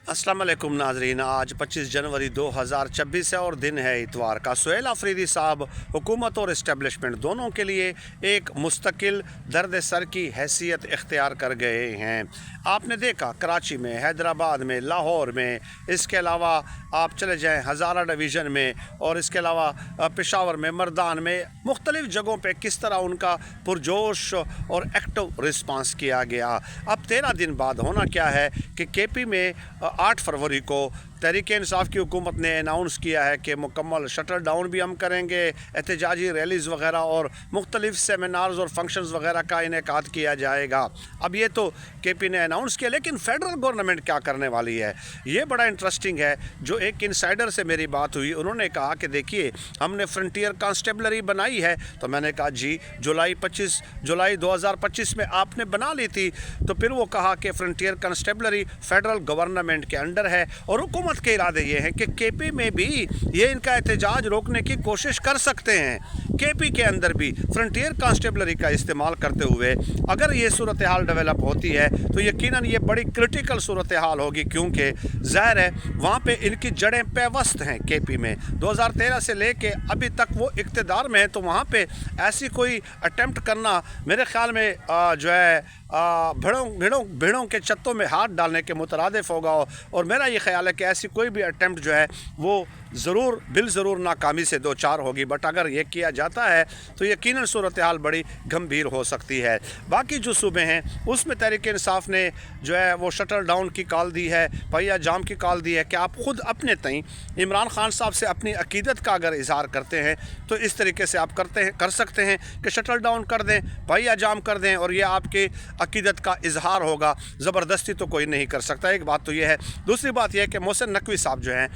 अस्सलाम वालेकुम नाजरीन। आज 25 जनवरी 2026 है और दिन है इतवार का। सुहेल अफरीदी साहब हुकूमत और इस्टेब्लिशमेंट दोनों के लिए एक मुस्तकिल दर्द सर की हैसियत इख्तियार कर गए हैं। आपने देखा कराची में, हैदराबाद में, लाहौर में, इसके अलावा आप चले जाएँ हज़ारा डिवीज़न में और इसके अलावा पेशावर में, मर्दान में, मुख्तलिफ़ जगहों पर किस तरह उनका पुरजोश और एक्टिव रिस्पांस किया गया। अब 13 दिन बाद होना क्या है कि KP में 8 फरवरी को तहरीक इंसाफ की हुकूमत ने अनाउंस किया है कि मुकम्मल शटल डाउन भी हम करेंगे, एहतजाजी रैलीज़ वगैरह और मुख्तलिफ़ सेमिनार्स और फंक्शंस वगैरह का इनेकाद किया जाएगा। अब ये तो KP ने अनाउंस किया, लेकिन फ़ेडरल गवर्नमेंट क्या करने वाली है ये बड़ा इंटरेस्टिंग है। जो एक इंसाइडर से मेरी बात हुई, उन्होंने कहा कि देखिए हमने फ्रंटियर कांस्टेबलरी बनाई है। तो मैंने कहा जी जुलाई 2025 में आपने बना ली थी। तो फिर वो कहा कि फ्रंटियर कांस्टेबलरी फ़ेडरल गवर्नमेंट के अंडर है और हुकूमत के इरादे ये हैं कि KP में भी ये इनका एहतजाज रोकने की कोशिश कर सकते हैं। KP के अंदर भी फ्रंटियर कांस्टेबलरी का इस्तेमाल करते हुए अगर ये सूरत हाल डेवलप होती है तो यकीनन ये बड़ी क्रिटिकल सूरत हाल होगी, क्योंकि ज़ाहिर है वहाँ पे इनकी जड़ें पेवस्त हैं। KP में 2013 से लेके अभी तक वो इक़्तिदार में है, तो वहाँ पे ऐसी कोई अटेम्प्ट करना मेरे ख़्याल में जो है भेड़ों के चत्तों में हाथ डालने के मुतरादिफ होगा। और मेरा ये ख्याल है कि ऐसी कोई भी अटेम्प्ट जो है वो ज़रूर नाकामी से दो चार होगी। बट अगर ये किया जाता है तो यकीनन सूरत हाल बड़ी गंभीर हो सकती है। बाकी जो सूबे हैं उसमें तहरीक इंसाफ ने जो है वो शटल डाउन की कॉल दी है, पहिया जाम की कॉल दी है कि आप ख़ुद अपने तई इमरान खान साहब से अपनी अकीदत का अगर इजहार करते हैं तो इस तरीके से आप कर सकते हैं कि शटल डाउन कर दें, पहिया जाम कर दें और ये आपके अकीदत का इजहार होगा। ज़बरदस्ती तो कोई नहीं कर सकता। एक बात तो ये है। दूसरी बात यह है कि मोहसिन नकवी साहब जो हैं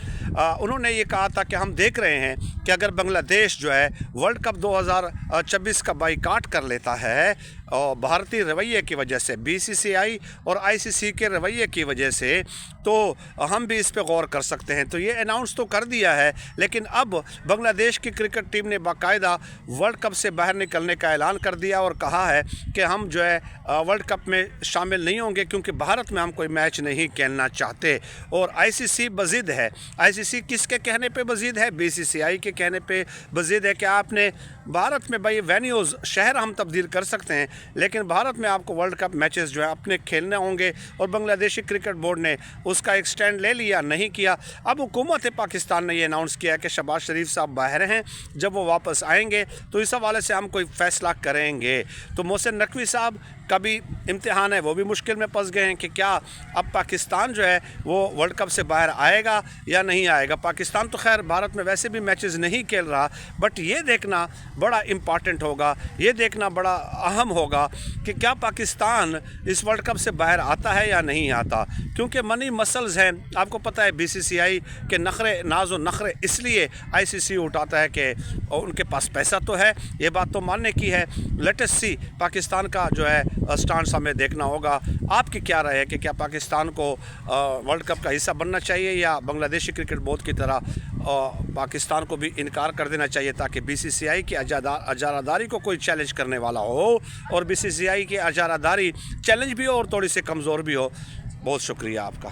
उन्होंने ये कहा था कि हम देख रहे हैं कि अगर बांग्लादेश जो है वर्ल्ड कप 2026 का बाइकाट कर लेता है और भारतीय रवैये की वजह से, BCCI और ICC के रवैये की वजह से, तो हम भी इस पे गौर कर सकते हैं। तो ये अनाउंस तो कर दिया है, लेकिन अब बांग्लादेश की क्रिकेट टीम ने बाकायदा वर्ल्ड कप से बाहर निकलने का ऐलान कर दिया और कहा है कि हम जो है वर्ल्ड कप में शामिल नहीं होंगे, क्योंकि भारत में हम कोई मैच नहीं खेलना चाहते। और ICC बज़िद है। ICC किसके कहने पे बज़िद है? BCCI के कहने पे बज़िद है कि आपने भारत में भाई वेन्यूज़, शहर हम तब्दील कर सकते हैं, लेकिन भारत में आपको वर्ल्ड कप मैचेस जो है अपने खेलने होंगे। और बांग्लादेशी क्रिकेट बोर्ड ने उसका एक स्टैंड ले लिया, नहीं किया। अब हुकूमत पाकिस्तान ने ये अनाउंस किया कि शहबाज शरीफ साहब बाहर हैं, जब वो वापस आएंगे तो इस हवाले से हम कोई फ़ैसला करेंगे। तो मोहसिन नकवी साहब का भी इम्तिहान है, वो भी मुश्किल में फंस गए हैं कि क्या अब पाकिस्तान जो है वो वर्ल्ड कप से बाहर आएगा या नहीं आएगा। पाकिस्तान तो खैर भारत में वैसे भी मैचेस नहीं खेल रहा, बट ये देखना बड़ा इम्पॉर्टेंट होगा, ये देखना बड़ा अहम होगा कि क्या पाकिस्तान इस वर्ल्ड कप से बाहर आता है या नहीं आता। क्योंकि मनी मसल्स हैं, आपको पता है BCCI के नाज़ो नखरे इसलिए ICC उठाता है कि उनके पास पैसा तो है, ये बात तो मानने की है। लेटेस्ट सी पाकिस्तान का जो है स्टांस हमें देखना होगा। आपकी क्या राय है कि क्या पाकिस्तान को वर्ल्ड कप का हिस्सा बनना चाहिए या बांग्लादेशी क्रिकेट बोर्ड की तरह पाकिस्तान को भी इनकार कर देना चाहिए, ताकि BCCI की अजारादारी को कोई चैलेंज करने वाला हो और BCCI की अजारादारी चैलेंज भी हो और थोड़ी सी कमज़ोर भी हो। बहुत शुक्रिया आपका।